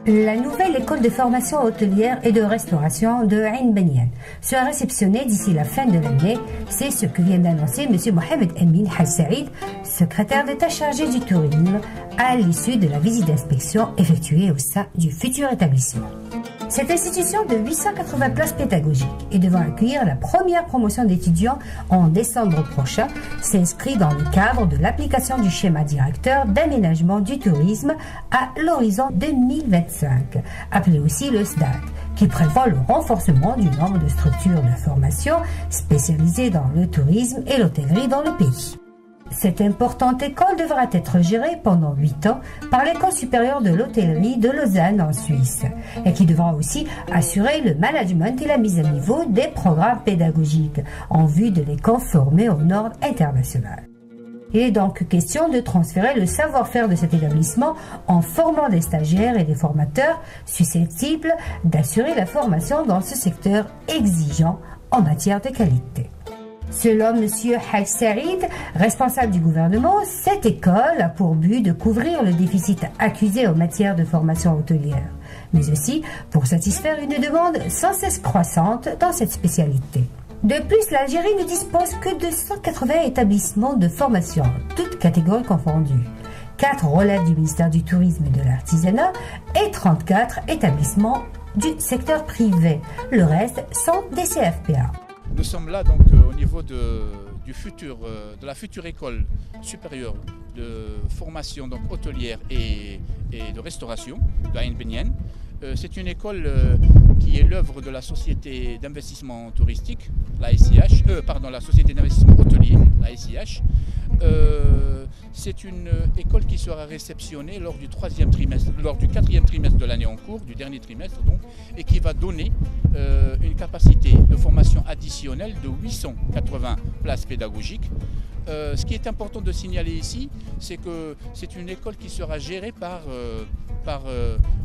La nouvelle école de formation hôtelière et de restauration de Ain Banyan sera réceptionnée d'ici la fin de l'année. C'est ce que vient d'annoncer M. Mohamed Amin Haj Saïd, secrétaire d'État chargé du tourisme, à l'issue de la visite d'inspection effectuée au sein du futur établissement. Cette institution de 880 places pédagogiques et devant accueillir la première promotion d'étudiants en décembre prochain s'inscrit dans le cadre de l'application du schéma directeur d'aménagement du tourisme à l'horizon 2025, appelé aussi le SDAT, qui prévoit le renforcement du nombre de structures de formation spécialisées dans le tourisme et l'hôtellerie dans le pays. Cette importante école devra être gérée pendant 8 ans par l'École supérieure de l'hôtellerie de Lausanne en Suisse et qui devra aussi assurer le management et la mise à niveau des programmes pédagogiques en vue de les conformer aux normes internationales. Il est donc question de transférer le savoir-faire de cet établissement en formant des stagiaires et des formateurs susceptibles d'assurer la formation dans ce secteur exigeant en matière de qualité. Selon M. Haj Saïd, responsable du gouvernement, cette école a pour but de couvrir le déficit accusé en matière de formation hôtelière, mais aussi pour satisfaire une demande sans cesse croissante dans cette spécialité. De plus, l'Algérie ne dispose que de 180 établissements de formation, toutes catégories confondues. 4 relèvent du ministère du Tourisme et de l'Artisanat et 34 établissements du secteur privé. Le reste sont des CFPA. Nous sommes là donc au niveau de la future école supérieure de formation donc, hôtelière et de restauration de Ain Banyan. C'est une école qui est l'œuvre de la société d'investissement touristique, la société d'investissement hôtelier, la SIH. C'est une école qui sera réceptionnée lors du 4e trimestre de l'année en cours, du dernier trimestre donc, et qui va donner une capacité de formation additionnelle de 880 places pédagogiques. Ce qui est important de signaler ici, c'est que c'est une école qui sera gérée par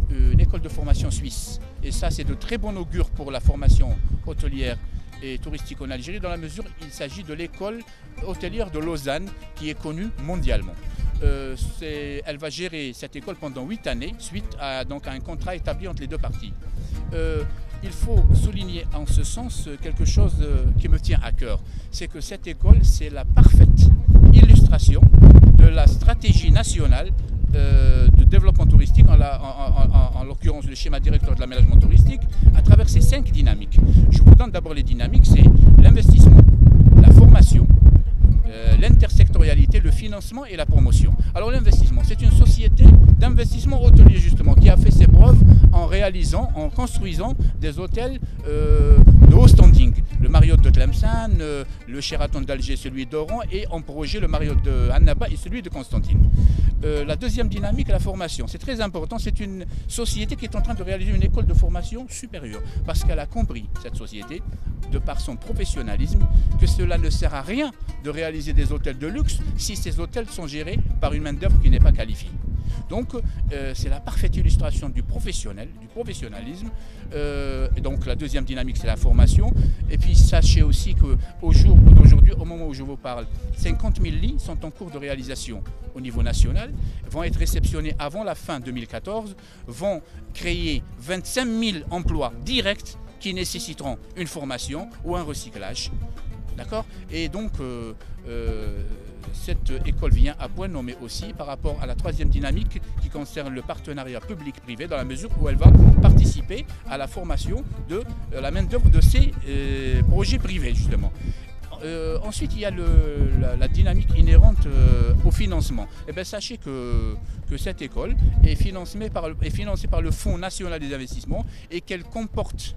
une école de formation suisse. Et ça, c'est de très bon augure pour la formation hôtelière et touristique en Algérie, dans la mesure où il s'agit de l'école hôtelière de Lausanne, qui est connue mondialement. Elle va gérer cette école pendant 8 années, suite à un contrat établi entre les deux parties. Il faut souligner en ce sens quelque chose qui me tient à cœur, c'est que cette école, c'est la parfaite illustration de la stratégie nationale de développement touristique, en l'occurrence le schéma directeur de l'aménagement touristique, à travers ces 5 dynamiques. Je vous donne d'abord les dynamiques, c'est l'investissement, la formation, l'intersectorialité, le financement et la promotion. Alors l'investissement, c'est une société d'investissement hôtelier justement qui a fait ses preuves en construisant des hôtels de haut standing. Le Marriott de Tlemcen, le Sheraton d'Alger, celui d'Oran, et en projet le Marriott de Annaba et celui de Constantine. La deuxième dynamique est la formation. C'est très important, c'est une société qui est en train de réaliser une école de formation supérieure parce qu'elle a compris, cette société, de par son professionnalisme, que cela ne sert à rien de réaliser des hôtels de luxe si ces hôtels sont gérés par une main-d'œuvre qui n'est pas qualifiée. Donc c'est la parfaite illustration du professionnalisme. Et donc la deuxième dynamique, c'est la formation. Et puis sachez aussi qu'au jour d'aujourd'hui, au moment où je vous parle, 50 000 lits sont en cours de réalisation au niveau national, vont être réceptionnés avant la fin 2014, vont créer 25 000 emplois directs qui nécessiteront une formation ou un recyclage. D'accord ? Et donc, cette école vient à point nommé aussi par rapport à la troisième dynamique qui concerne le partenariat public-privé, dans la mesure où elle va participer à la formation de la main-d'œuvre de ces projets privés, justement. Ensuite, il y a la dynamique inhérente au financement. Eh bien, sachez que cette école est financée par le Fonds national des investissements et qu'elle comporte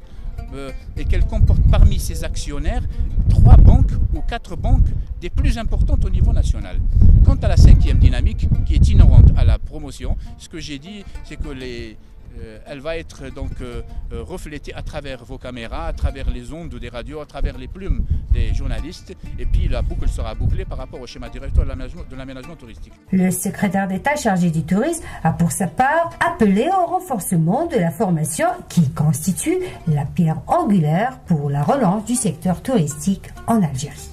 parmi ses actionnaires 3 banques ou 4 banques des plus importantes au niveau national. Quant à la 5e dynamique, qui est inhérente à la promotion, ce que j'ai dit, c'est que elle va être donc reflétée à travers vos caméras, à travers les ondes des radios, à travers les plumes des journalistes, et puis la boucle sera bouclée par rapport au schéma directeur de l'aménagement touristique. Le secrétaire d'État chargé du tourisme a pour sa part appelé au renforcement de la formation qui constitue la pierre angulaire pour la relance du secteur touristique en Algérie.